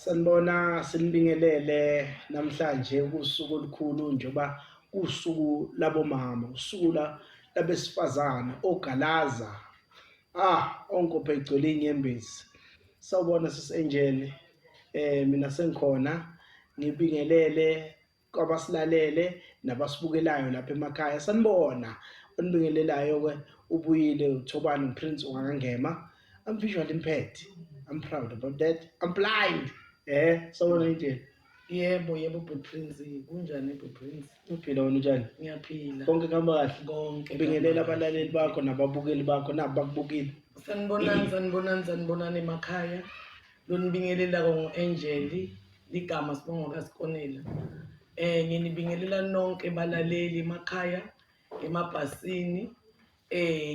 Sanibona sinibingelele namhlanje kusuku olukhulu njengoba kusuku labomama, usuku labesifazana ogalaza. Onkophe igcwele inyembezi. Sawubona sisi Angel. Mina sengikhona ngibingelele kwabasilalele nabasibukelayo lapha emakhaya. Sanibona onibingelelayo ke ubuyile uThobani Prince ungangema. I'm visually impaired. I'm proud about that. I'm blind. Sawubona Angel. Yebo Prince, kunjani Prince? Uphila wena njani? Ngiyaphila. Konke kuhamba kahle. Konke. Bingelela abalaleli bakho nababukeli bakho nabakubukile. Sanibonani emakhaya. Lo nibingelela ngo-Angel, ligama sibonga kaSikonela. Nginibingelela nonke balaleli emakhaya, emabhasini,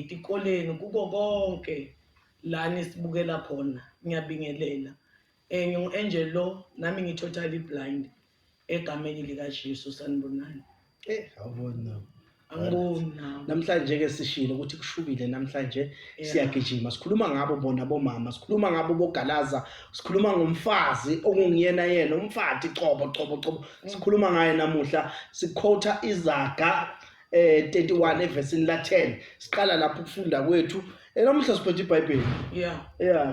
tikoleni, kuko konke lana sibukela khona. Ngiyabingelela. Ngingu-Angel lo, nami ngi-totally blind egameni likaJesu. Sanibonani. Awubona. Angibona. Namhlanje ke sishilo ukuthi kushubile namhlanje siyagijima. Sikhuluma ngabo bona bomama, sikhuluma ngabo bogalaza, sikhuluma ngomfazi okungiyena yena, umfati cobo. Sikhuluma ngaye namuhla, siquota Izaga 31 evesini la 10. Siqala lapho ukufunda kwethu. Namuhla siphethe iBhayibheli.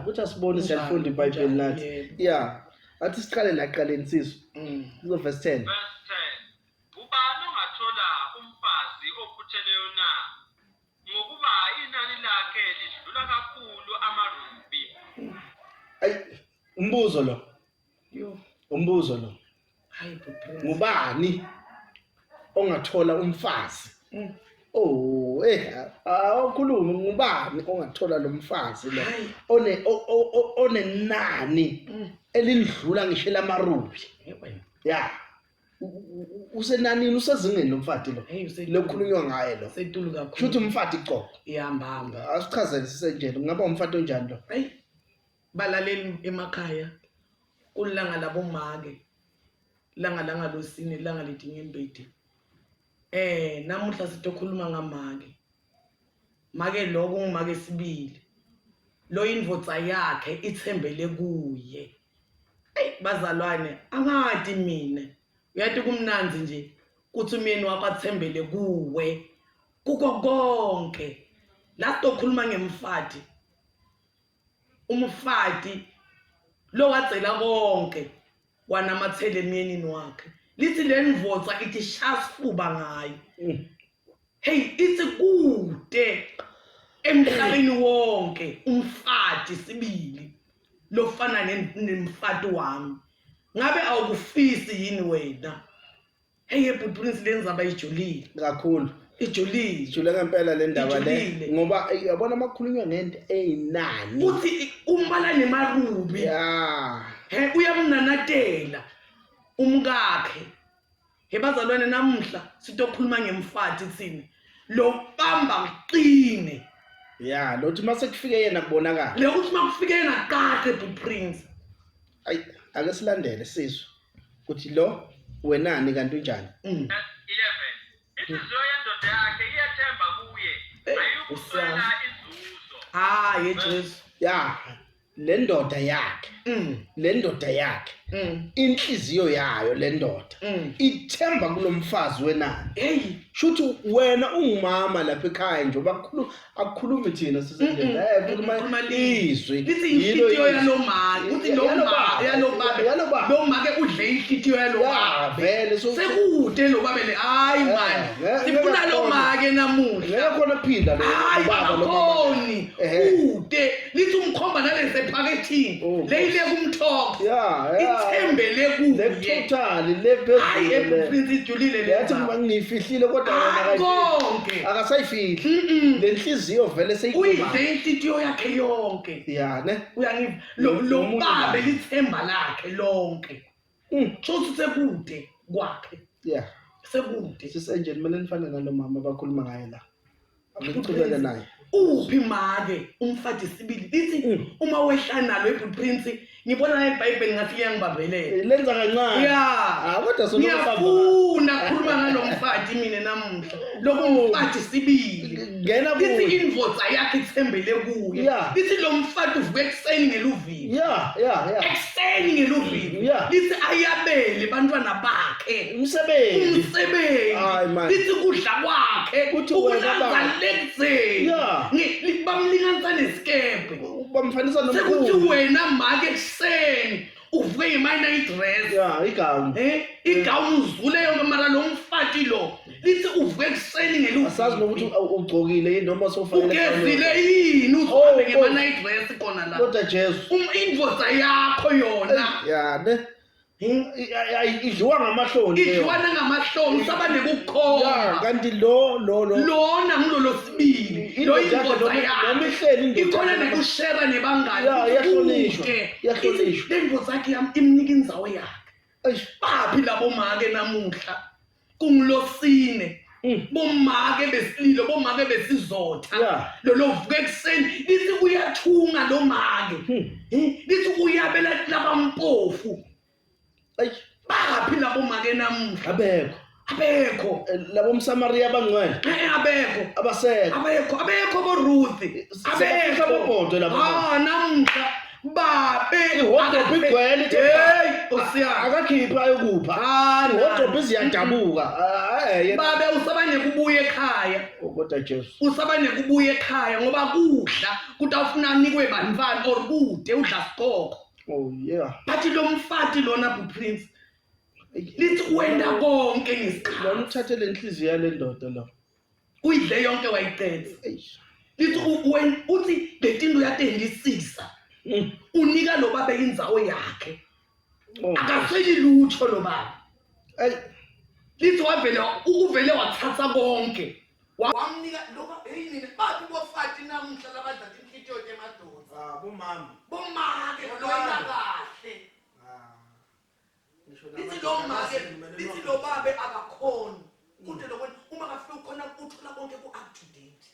Kuthi asibone siyafunda iBhayibheli nathi. Athi siqale la qale insizwe. Kuzo verse 10. Ubani ongathola umfazi okhutheleyo na? Ngokuba inani lakhe lidlula kakhulu amarubi. Umbuzo lo. Umbuzo lo. Hayi Prince. Ngubani ongathola umfazi? Awukhulumi ngubani ongathola lo mfazi lo onenani elidlula ngisho lamarubi. Usenanini usezingeni lomfati lo lokukhulunywa ngaye lo. Setulu kakhulu. Shuthi umfati cobo. Ihamba. Asichazele sisenjeni ngaba umfati onjani lo? Balaleli emakhaya kulanga labomake. Langa losini, langa letinyembeti. Namuhla sitokhuluma ngamake. Make lo kungumake sibili. Lo indvodza yakhe ithembele kuye. Bazalwane, angadi mina. Uyathi kumnanzi nje kuthi umyeni wakho athembele kuwe. Kuko konke. La sitokhuluma ngemfati. Umfati lo wacela konke wanamathele emyenini wakhe. Lithi le ndvodza ithi shasifuba ngayo. Ithi kude emhlabeni wonke umfati sibili lofana nemfati wami. Ngabe awukufisi yini wena? Prince lenza bayijulile kakhulu. Ijule ngempela le ndaba le ngoba yabona amakhulunywa ngento eyinani. Uthi umbala nemarubi. Uyamnanatela umkakhe. Bazalwane namuhla sitokhuluma ngemfati thini. Lo bamba uqine. Lothi mase kufike yena kubonakala. Lokuthi makufike yena kade Prince. Ake silandele sizwe ukuthi lo wenani kanti unjani. 11. Inhliziyo yendoda yakhe iyathemba kuye. Ayikufuna inzuzo. Yesu. Le ndoda yakhe inhliziyo yayo le ndoda ithemba kulomfazi wenani. Shuthi wena ungumama lapha ekhaya nje akukhulumi thina sisendlela kukhuluma izwi inhliziyo yalomali uthi lo make udle inhliziyo yalomali vele sekude lo babele man sifuna lo make namuhla khona phinda lo baba lo ude lithi umkhomba nalesepakethini leyile kumthoko ithembele kuye totally le Prince ijulile le yathi ngifihlile kodwa konke akasayifihli le nhliziyo vele uyidle inhliziyo yakhe yonke. Uyangiva lo babe lithemba lakhe lonke. Shothi sekude kwakhe. Sekude. Sisenje kumele nifane nalo mama abakhuluma ngaye la. Akuchubeke naye. Uphi make umfati sibili lithi uma wehlala nalo Prince ngibona eBhayibheli ngathi liyangibambelele lenza kancane kodwa sona ngiyafuna ukukhuluma ngalomfati mina namuhla lokumfati sibili ngena lithi indvodza yakhe ithembele kuye lithi lo mfati uvuka ekuseni ngeluvini ekuseni ngeluvini lithi ayabele bantwana bakhe umsebenzi lithi kudla kwakhe ukulanza lekuseni bamlinganisa nesikebhe bamfanisa nomkhulu sekuthi wena make ekuseni uvuke nge-night dress igawuni uzule yonke mara lo mfati lo lithi uvuke ekuseni ngeluvini asazi nokuthi ugcokile yini noma ugezile yini uzuhambe ngema-night dress khona la kodwa Jesu indvodza yakho yona idliwa ngamahloni idliwana ngamahloni usaba nekukhomba kanti lona ngulolo sibili lo indvodza yakhe ikhona nekushera nebangani yahlonishwa le ndvodza yakhe imnika indzawo yakhe baphi labo make namuhla kungilosine bomake besililo bomake besizotha lo vuka ekuseni lithi uyathunga lo make lithi uyabela labampofu baphi labo make namuhla abekho labo mSamaria abangcwele abekho bo Ruth abekho namuhla babe ihodrobe igcwele akakhipha ayokupha ihodrobe ziyadabuka babe usabane kubuye ekhaya kodwa Jesu usabane kubuye ekhaya ngoba kudla kutawufuna nikwe bantwana or kude udla sikoko bathi lo mfati lona Prince lithi wenda konke ngesikhathi lona uthathele inhliziyo yale ndoda lo uyidle yonke wayiqedza lithi uthi letinto yatendisisa unika lo baba indzawo yakhe akasweli lutho lo baba lithi ukuvele wathatha konke wamnika lo baba yini bathi bofati namuhla labadla inhlitiyo emadoda bomake loyina kahle lithi lo babe akakhoni kude lokho uma kafika khona uthola konke ku-up to date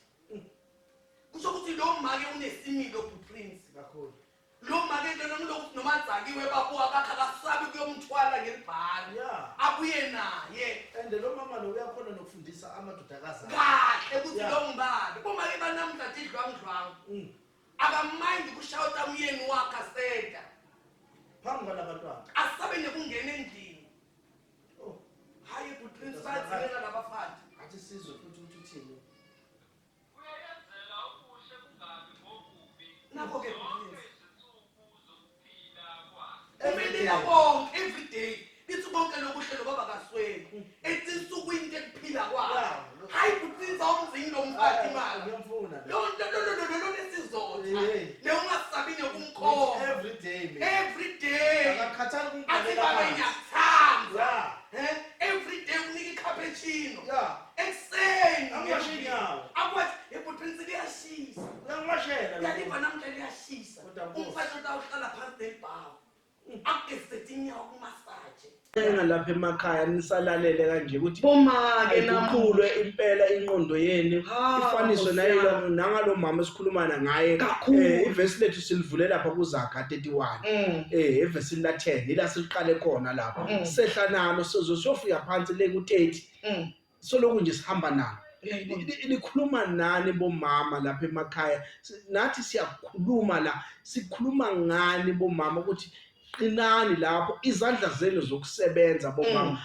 kusho ukuthi lo make unesimilo Prince kakhulu lo make lona ngilokhu noma adzakiwe babo akakha akasabi kuyomthwala ngelibhari abuye naye and lo mama lo uyakhona nokufundisa amadodakazi kahle ukuthi lo ngibaba bomake banamhla tidlwangdlwanga akamind kushawuta umyeni wakhe aseda phambi kwalabantwana asabe nekungena endlini hayi Prince bathikela labafati athi sizwe futhi ukuthi uthini uyayenzela okuhle kungabi ngokubi nakho ke umile bonke every day lithi bonke lokuhle lo baba kasweli ethi insuku into ekuphila kwayo hayi Prince awumzini lo mfati imali ngiyamfuna lo nesizotha le ungasabi nekumkhoma every day akakhathali athi baba ngiyakuthanda every day unika icappuccino ekuseni akwathi Prince liyashisa yaliva namhla liyashisa umfati utawuhlala phansi nelibhawu akugezethe inyawo kumasaje engalapha emakhaya nisalalele kanje ukuthi bomake namuqulwe impela inqondo yenu ifaniswe nayilo nangalo mama esikhulumana ngaye ivesi lethu silivulela lapha kuZakha 31 evesini la 10 ila siqale khona lapha sehla nalo sizofika phansi le ku30 soloku nje sihamba nalo likhuluma nani bomama lapha emakhaya nathi siyakhuluma la sikhuluma ngani bomama ukuthi qinani lapho izandla zenu zokusebenza bomama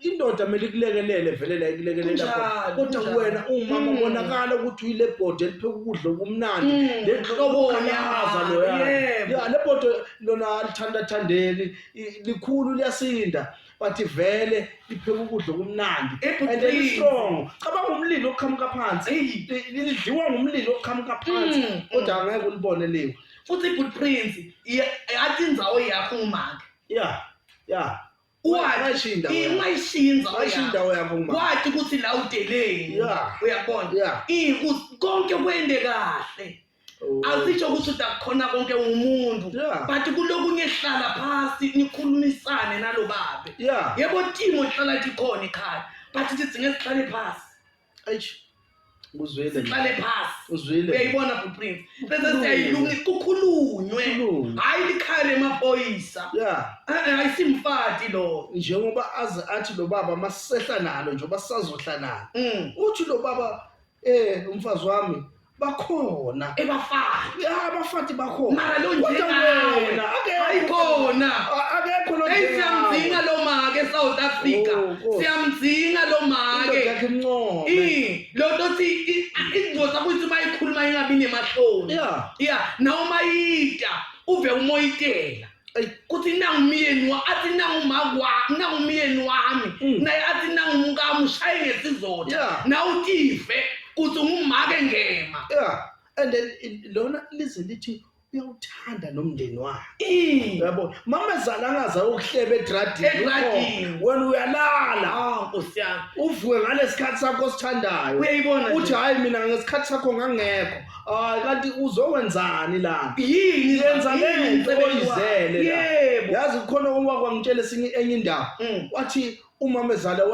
indoda kumele ikulekelele vele la ikulekelela lapho kodwa wena umama ubonakala ukuthi uyile body elipheka ukudla okumnandi lenhlobonyaza lo ya le body lona lithanda thandeli likhulu liyasinda bathi vele lipheka ukudla okumnandi and it's strong cabanga umlilo oqhamuka phansi lidliwa ngumlilo oqhamuka phansi kodwa angeke ulibone leyo futhi Prince yathi indzawo yakho umake wayishinda yakho umake wathi ukuthi la udeleni uyabona konke kwende kahle asitsho ukuthi utakhona konke umuntu but kulokunye hlala phasi nikhulumisane nalo babe yebo timo ihlala likhona ekhaya but sidinga sihlale phasi Uzwile. siqale phasi Uzwile. uyayibona Prince bese siyayilungisa kukhulunywe hayi likhale emaphoyisa Yeah. ayisimfati lo Njengoba aze athi lo baba masehla nalo njengoba sisazohla nalo. Uthi lo baba umfazi wami bakhona. ebafati Abafati bakhona. mara lo nje Kodwa wena ayikhona akekho lo siyamdinga lo make eSouth Africa siyamdinga lo make yakhe imncome. lo tothi ingoza ukuthi mayikhuluma ingabi nemahloni Yeah. noma yita uve umoyitela kuthi nangumyeni athi nangumyeni wami naye athi nangumkami ushaye ngesizotha na utife kuthi ngumake ngema Yeah. And then lona lize lithi uyawuthanda nomndeni wakhe. Yabo mamezala angaza ukuhlebe edradini wena uyalala Nkosi yami uvuke ngalesikhathi sakho osithandayo uyayibona uthi hayi mina ngesikhathi sakho ngangekho kanti uzokwenzani la yini yenza lento oyizele la yebo yazi khona owakwangitshela enye indaba wathi umamezala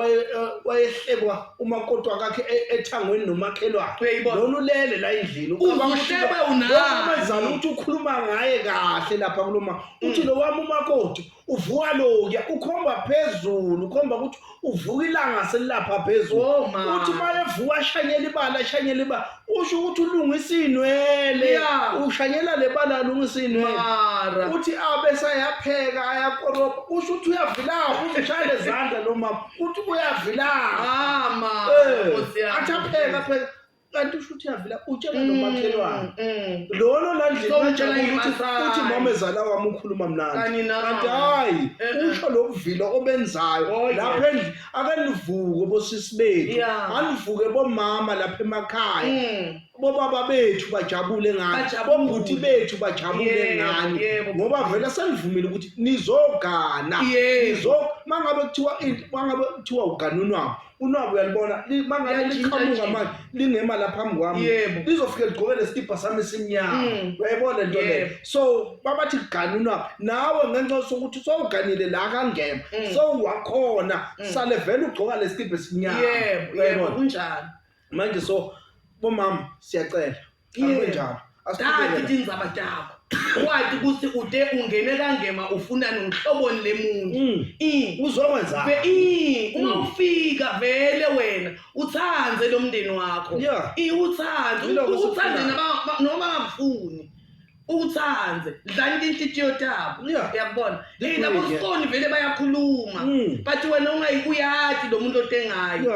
wayehlekwa umakoti wakhe ethangweni nomakhelwane lona ulele la endlini uzohleba unayo umamezala uthi ukhuluma ngaye kahle lapha kuloma uthi lo wami umakoti uvuka lokya ukhomba phezulu ukhomba ukuthi uvuka ilanga selapha phezulu uthi mayevuka shanyela ibala usho ukuthi ulungisa inwele ushanyela lebala ulungisa inwele uthi abese ayapheka ayakoropa usho ukuthi uyavilapha uzishaya lezandla lo mama uthi uyavilapha Nkosi yami athapeka kanti usho ukuthi uyavila utshela nomakhelwane lolo landlini uthi mamezala wami ukhuluma mnandi kanti hayi usho lokuvila obenzayo lapha endlini akanivuke bosisi bethu anivuke bomama lapha emakhaya bobaba bethu bajabule ngani bombuthi bethu bajabule ngani ngoba vele senivumile ukuthi nizogana mangabe kuthiwa uganunwabo unwabo uyalibona mangabe liqhamuka manje lingema lapha phambi kwami lizofika ligqoke lesitibha sami esimnyama uyayibona into leyo so babathi ganunwabo nawe ngenxa sokuthi sowuganile la kangema sowuwakhona sale vele ugqoka lesitibha esimnyama yebo kunjani manje so bomama siyacela akunjalo asiqhubeke indzaba yakho wathi ukuthi ude ungene kangema ufuna nomhloboni lemuntu uzokwenza uma ufika vele wena uthanze lo mndeni wakho uthanze noma ngafuni uthanze dlala inhlitiyo tabo uyabona labo sikoni vele bayakhuluma but wena ungayikuyathi lo muntu otengayo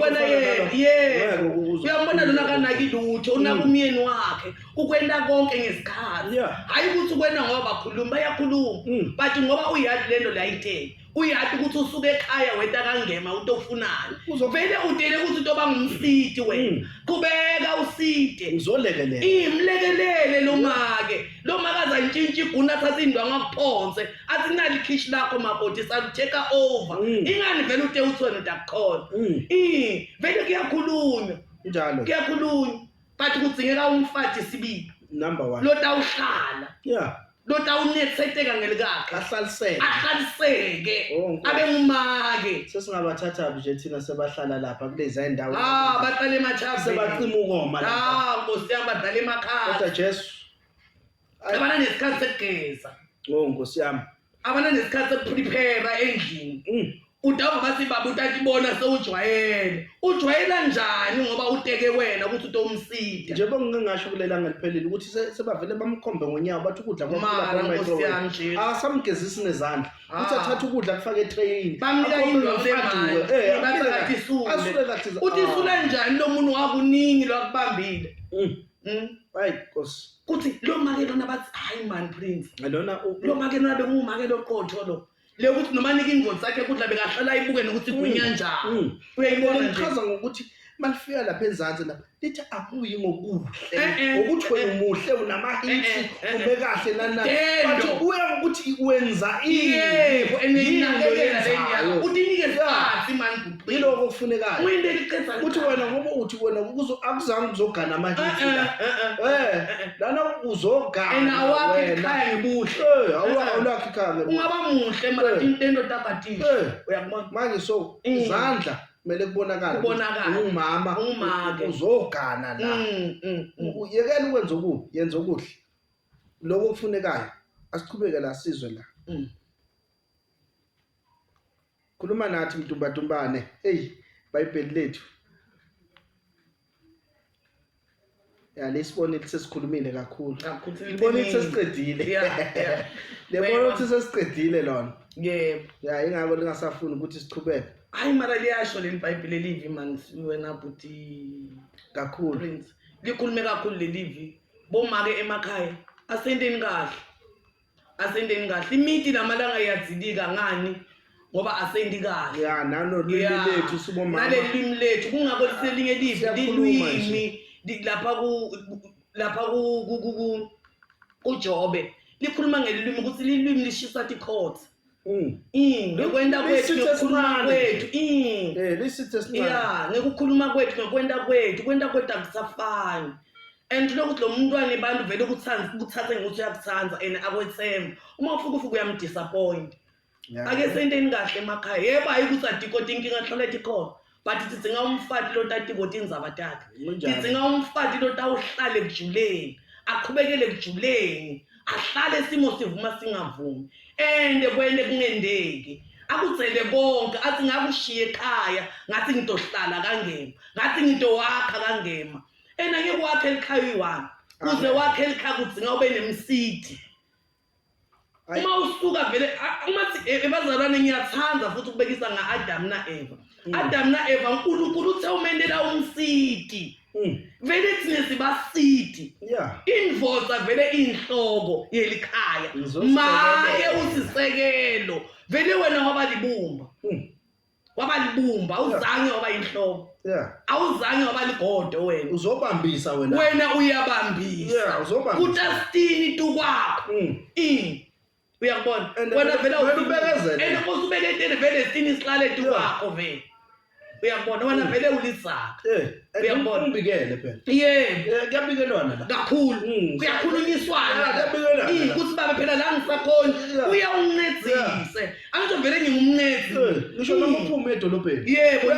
wena uyambona lona kanaki lutho unaka umyeni wakhe ukwenda konke ngesikhathi hayi ukuthi ukwenda ngoba bakhuluma bayakhuluma but ngoba uyathi lento la ayitheni uyathi ukuthi usuke ekhaya weta kangema utofunayo vele udele ukuthi utoba ngumsiti wena qhubeka usite uzolekelela imlekelele lo make azantshintshi iguna athatha indwangu akuphonse athi nali khishi lakho makoti saluteka over ingani vele ute uthona utakhona vele kuyakhulunywa njalo kuyakhulunywa but kudzingeka umfati sibili number 1 lotawuhlala lota unetseteka ngelikakhe ahlaliseke abe ngumake sesingabathatha nje thina sebahlala lapha kulezi indawo baqala emachaza sebaqima ukoma lapha Nkosi yami badlala emakhaya kodwa Jesu abana nesikhathi sekugeza Nkosi yami abana nesikhathi sekuprepare endlini udaba bathi baba utatibona ujwayela njani ngoba uteke wena ukuthi utomsida nje bongingasho kulela ngeliphelile ukuthi sebavele bamkhombe ngonyawo bathi ukudla kwakho asamgezisi nezandla uthi athatha ukudla kufaka etrayini bamnika indwa semali bathi isule uthi isula njani lo muntu wakuningi lwakubambile hayi Nkosi kuthi lo make lona bathi hayi man Prince lona lo make lona bekungumake loqotho lo le ukuthi noma nika ingozi sakhe kudla bekahlala ibuke nokuthi kunya njani uyayibona nje chaza ngokuthi malifika lapha ezantsi lapha lithi akuyi ngokuhle ukuthi wena umuhle unamahitsi ube kahle nana bathi uya ukuthi wenza yebo enenyangelela lenyaka utinike isikhathi man yiloko kufunekayo uyinde liqedza uthi wena ngoba uthi wena akuzange uzogana amahitsi lana uzogana awakhe ekhaya ngibuhle awulakhe ekhaya ungaba muhle mara intendo tabatisha uyabona manje so izandla kumele kubonakala Kubonakale. ungumama Ungumake. uzogana la yekela ukwenza okubi yenza okuhle lokho kufunekayo asiqhubeke la sizwe la khuluma nathi mntumbantumbane hey iBhayibheli lethu ya lesibone ukuthi sesikhulumile kakhulu libone ukuthi sesiqedile Yeah. lebona ukuthi sesiqedile lona Yebo. ya ingakho lingasafuni ukuthi siqhubeke Hayi mara liyasho leli iBhayibheli livi man wena buti kakhulu Prince. Likhulume kakhulu lelivi. Bomake emakhaya asendeni kahle. Asendeni kahle. Imithi lamalanga iyadzilika ngani ngoba asendi kahle. ya nanolimi Yeah. lethu sibomama Nalelimi lethu kungakho liselinye livi Siyakhuluma lilwimi lapha ku uJobe. Likhuluma ngelilwimi ukuthi lilwimi lishisa tikhotha. Ngekwenda kwethu ngekukhuluma kwethu. lisithe sincane Yeah, ngekukhuluma kwethu ngekwenda kwethu akusafani. And lokuthi lo mntwana ebantu vele ukuthathe ngokuthi uyakuthanza and akwethemba. Uma ufika uyamdisappoint. Ake senteni kahle emakhaya. Yebo ayikuthi adikoti inkinga hlale ikhona. But sidinga umfati lo tatikoti indzaba takhe. Sidinga umfati lo tawuhlale kujuleni. Aqhubekele kujuleni. Ahlale simo sivuma singavumi. And kwene kungendeki. Akudzele konke athi ngakushiye ekhaya ngathi ngidohlala kangema. Ngathi ngidowakha kangema. Ena ngeke wakhe elikhaya uyi1 kuze wakhe elikhaya kudzinga ube nemsidi uma usuka vele umathi ebazalwane ngiyathanza futhi ukubekisa ngaAdam naEva Adam naEva uNkulunkulu uthe umendela umsidi vele thina sibasidi indvodza vele inhloko yelikhaya make usisekelo vele wena wabalibumba uzange waba inhloko awuzange wabaligodo wena uzobambisa wena uyabambisa kutastini tukwakho uyakubona wena vele ubekezela ubeke intene vele stini isihlale tukwakho vele uyakubona wena vele ulisaka uyakubona umbikele phela yebo kuyabikelwana la kakhulu kuyakhulunyiswana ukuthi babe phela la ngisakhona uyawuncedise angisho vele ngingumncedi ngisho noma uphume edolobheni yebo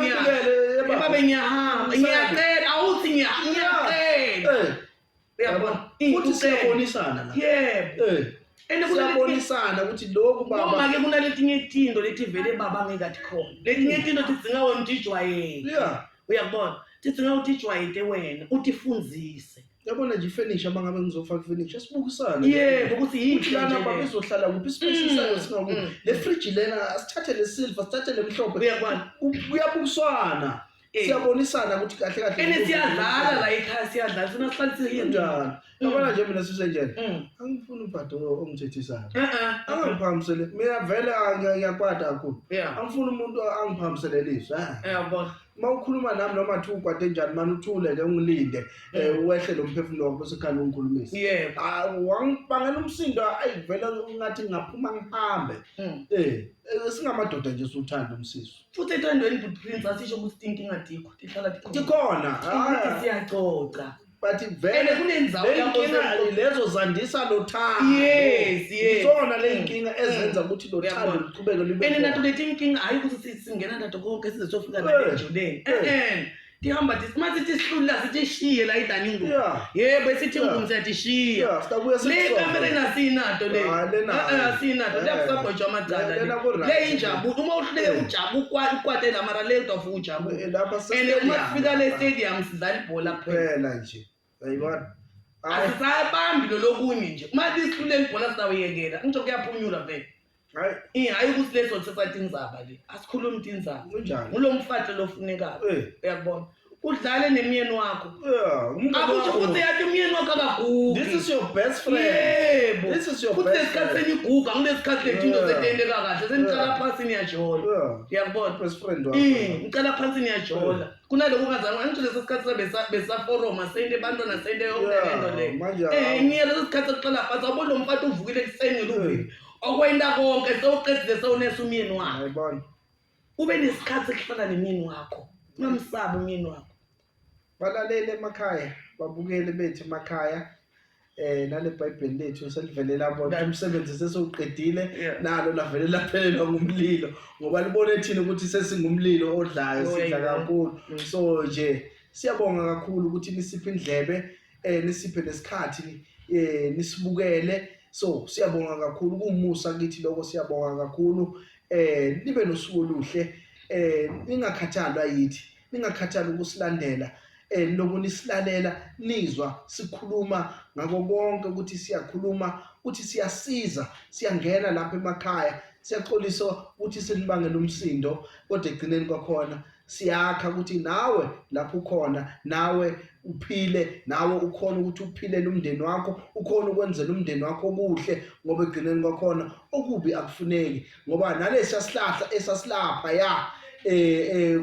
babe ngiyahamba ngiyacela awuthi ngiyacela uyabona futhi siyabonisana la yebo siyabonisana ukuthi lokhu baba noma ke kunaletinye izinto lethi vele baba ngekathi khona letinye izinto tidzinga wena utijwayele uyabona tidzinga utijwayele wena utifundzise yabona nje ifurniture mangabe ngizofaka ifurniture sibukisana yebo ukuthi yini lana baba izohlala kuphi space sayo singaku le fridge lena asithathe le silver sithathe le mhlophe uyabona kuyabukiswana siyabonisana ukuthi kahle kahle ene siyadlala la ekhaya siyadlala sina sihlalisile njani yabona nje mina sisenjena angifuni umphathi ongithethisayo angiphamisele mina vele ngiyakwata kakhulu angifuni umuntu angiphamisele liso yabona mawukhuluma nami noma thi ukwate njani manje uthule ke ungilinde wehle lo mphefumulo wakho bese khali ungikhulumisa yebo wangibangela umsindo ayivele ngathi ngaphuma ngihambe singamadoda nje suthanda umsiso futhi ethandweni but Prince asisho ukuthi inkinga dikho tihlala tikhona hayi siyacoca but vele kunenzawo inkinga lezo zandisa lo thando yes isona le inkinga ezenza ukuthi lo thando luqhubeke libe ene nathi lethi inkinga hayi ukuthi singena nato konke size sofika la ejuleni tihamba simathi tisihlula sithi shiye la idani ngo yebo sithi ngumse tishiya le kamera nasinato le asinato lakusabhojwa amadzala le injabu uma uhleke ujabu ukwate la mara le utofu ujabu ene uma fika le stadium sidlala ibhola kuphela nje ayibona asisabambi lo lokunye nje uma lisihlule ibhola sitawuyekela ngisho kuyaphunyula vele hayi ukuthi leso society inzaba le asikhuluma inzaba ngulo mfati lofunekayo uyabona udlale nemyeni wakho akuthi ukuthi yathi umyeni wakho akagugi this is your best friend yebo this is your futhi best friend esikhathini iguga kulesikhathi lethinto zetendeka kahle senicala phansi niyajola uyabona best friend wakho ngicala phansi niyajola kunaloko ungazange angitsho leso sikhathi besaforoma sente bantwana sente yonke lento le ngiye leso sikhathi sokuqala phansi awubona lo mfati uvukile ekuseni ngeluvini okwenda konke sewuqedile sewunesa umyeni wakho ayibona ube nesikhathi sokuhlala nemyeni wakho ungamsaba umyeni wakho balalele emakhaya babukele bethu emakhaya nale Bible lethu selivele lapho umsebenzi sesiwuqedile Yeah. nalo lavele laphelelwa ngumlilo ngoba libone thina ukuthi sesingumlilo odlayo Oh, sidla yeah. kakhulu Mm. so nje siyabonga kakhulu ukuthi nisiphe indlebe nisiphe nesikhathi nisibukele so siyabonga kakhulu kumusa kithi lokho siyabonga kakhulu nibe nosuku oluhle ningakhathalwa yithi ningakhathali ukusilandela lokunisilalela nizwa sikhuluma ngako konke ukuthi siyakhuluma ukuthi siyasiza siyangena lapha emakhaya siyaxolisa ukuthi senibangela umsindo kodwa egcineni kwakhona siyakha ukuthi nawe lapho ukhona nawe uphile nawe ukhona ukuthi uphilele umndeni wakho ukhona ukwenzela umndeni wakho okuhle ngoba egcineni kwakhona okubi akufuneki ngoba nalesi sihlahla esasilapha ya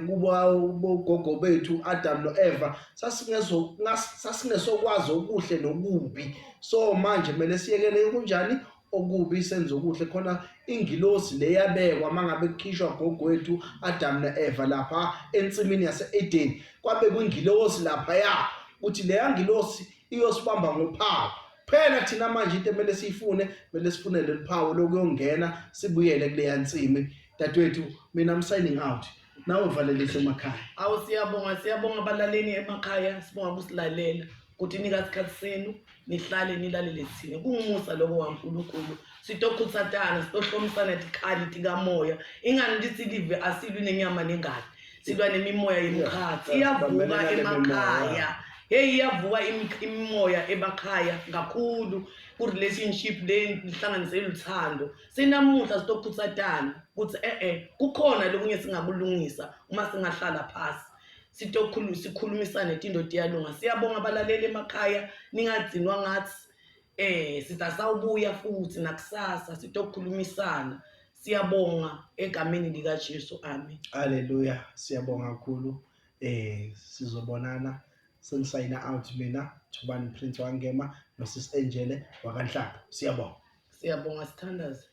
kuba bogogo bethu Adam noEva sasingesokwazi okuhle nokubi so manje kumele siyekele kunjani okubi senze okuhle khona ingilosi leyabekwa mangabe kukhishwa gogwethu Adam noEva lapha ensimini yaseEden kwabe kwingilosi lapha ya ukuthi leya ngilosi iyosibamba ngophawu phela thina manje into emele siyifune kumele sifunele liphawu lokuyongena sibuyele kuleya nsimi dadewethu mina I'm signing out nawe valelise emakhaya Awu siyabonga abalaleli emakhaya sibonga ukusilalela ukuthi nika isikhathi senu nihlale nilalele thina kungumusa lokho waNkulunkulu sitokhutsatana sitohlomisana ikhalithi kamoya ingani lithi live asilwi nenyama nengane silwa nemimoya yemkhathi iyavuka emakhaya iyavuka imimoya emakhaya kakhulu ku relationship le ihlanganisela uthando sinamuhla sitokhutsatana ukuthi kukhona lokunye singakulungisa uma singahlala phansi sikhulumisane into diyalunga siyabonga abalaleli emakhaya ningadzinwa ngathi sisawubuya futhi nakusasa sitokhulumisana siyabonga egameni lika Jesu amen haleluya siyabonga kakhulu sizobonana sengisayina out mina Thubani Prince Wangema nosis Angel wakanhlaba siyabonga sithandaze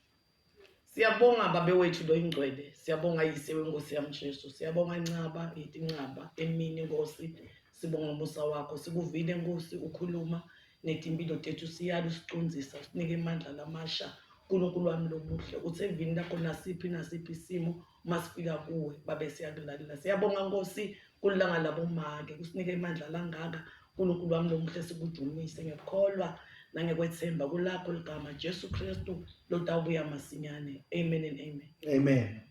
siyabonga babe wethu lo ingcwele siyabonga yise wenkosi yami Jesu siyabonga Ncaba itinqaba emini Nkosi sibonga umusa wakho sikuvile Nkosi ukhuluma netimpilo tethu siyala usicunzisa sinike amandla lamasha uNkulunkulu wami lobuhle uthevini lakho nasiphi isimo masifika kuwe babe siyakulalela siyabonga Nkosi kulanga labomake kusinike amandla langaka uNkulunkulu wami lomuhle sikudumise ngekholwa nangekwethemba kulakho igama Jesu Kristu lotawubuya masinyane amen and amen amen